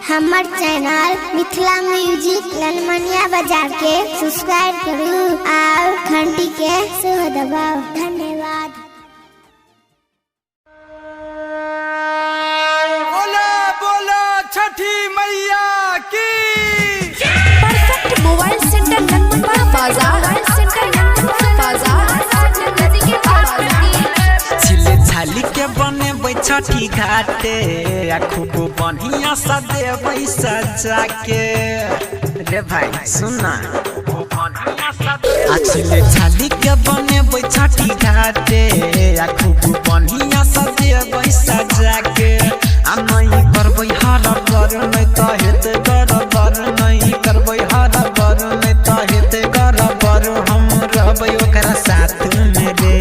हमर channel Mithila music ललमनिया बाजार के सब्सक्राइब करू और घंटी के सेहो दबाओ। धन्यवाद। बोला बोला छठी मैया की। परफेक्ट मोबाइल सेंटर ललमनिया बाजार। छाली के बने छठी घाटे खूब बढ़िया सजेबै सजा के। रे भाई सुना छिले छाली के बने छठी घाटे खूब बढ़िया सजेबै सजा के। आ नहीं करबै हर बर नहीं तो हेते गड़बड़, नहीं करबै हर बर नहीं तो हेते गड़बड़। हम रहबै ओकरा साथ में रे।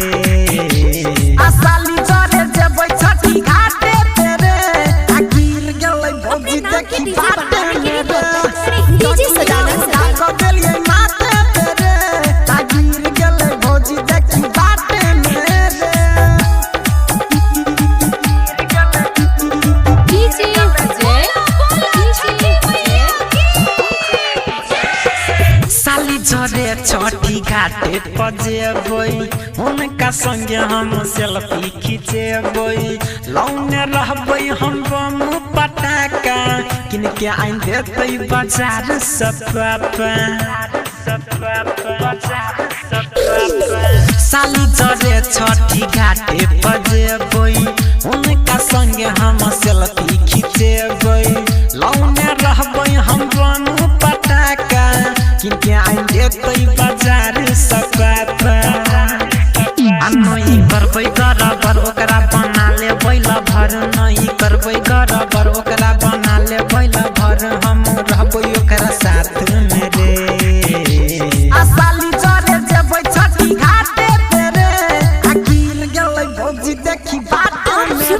छठी घाटे पजेबै उनका संगे हम सेल्फी खिंचेबै। लौने रहबै हम बम पटाखा किन के आइन देतै बाजार सब पापा। साली जरे छठी घाटे पजेबै उनका संगे हम सेल्फी खिंचेबै। लौने रहबै हम बम पटाखा किनके आइन देतै बाजार सपापा। नहीं करबै गड़बड़ ओकरा बना लेबै लभर, नहीं करबै गड़बड़ ओकरा बना लेबै लभर। हम रहबै ओकरा साथ में रे। साली जरे जेबै छठी घाटे पे रे गिर गेलै भौजी देखी बात में।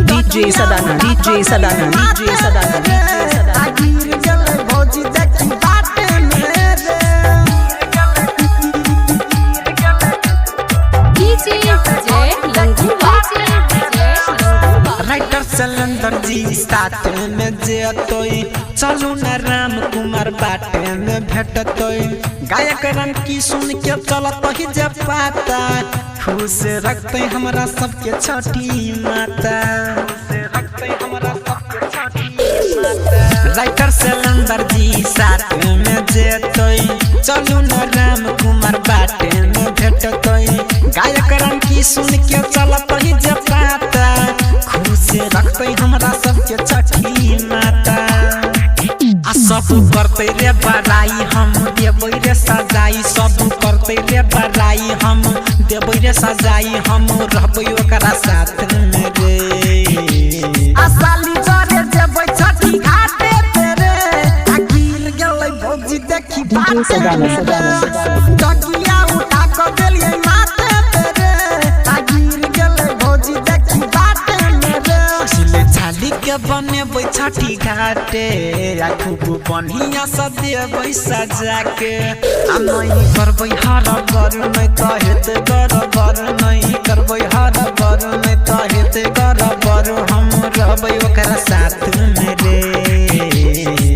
डीजे सदाना डीजे सदाना डीजे सदाना डीजे सदाना गिर गेलै भौजी देखी बात में रे। राइटर सिलेंडर जी साथ में जेतोई चलू न राम कुमार बाटे में भेटतोई। गायक रंग की सुन के चलत ही जे पाता खुश रखते हमरा सबके छठी माता। राइटर सिलेंडर जी साथ में जेतोई चलू न राम कुमार बाटे में भेटतोई। गायक रंग की सुन के चलत ही जे पाता खुश रखते हमरा सबके छठी माता। आ सब करते रे बड़ाई हम देबै रे सजाई, सब करते रे बड़ाई हम देबै रे सजाई। हम रहबै ओकरा साथ में रे। आ साली जरे जेबै छठी घाटे पे रे गिर गेलै भौजी देखी बात में। डगिया उठा के देलियै माथे पे रे गिर गेलै भौजी देखी बात में रे। छिले छाली के बनेबै छठी घाटे खूब बढ़िया सजेबै सजा के। आ नहीं करबै हर बर नहीं तो हेते गड़बड़, नहीं करबै हर बर नहीं तो हेते गड़बड़। हम रहबै ओकरा साथ में रे।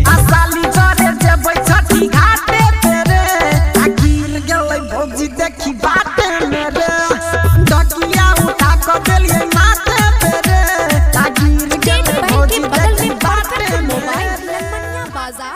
आ साली जरे जेबै छठी घाटे पे रे गिर गेलै भौजी देखी बात में रे। डगिया उठा के देलियै माथे पे रे गिर गेलै भौजी देखी बात में। ललमनिया बाजार।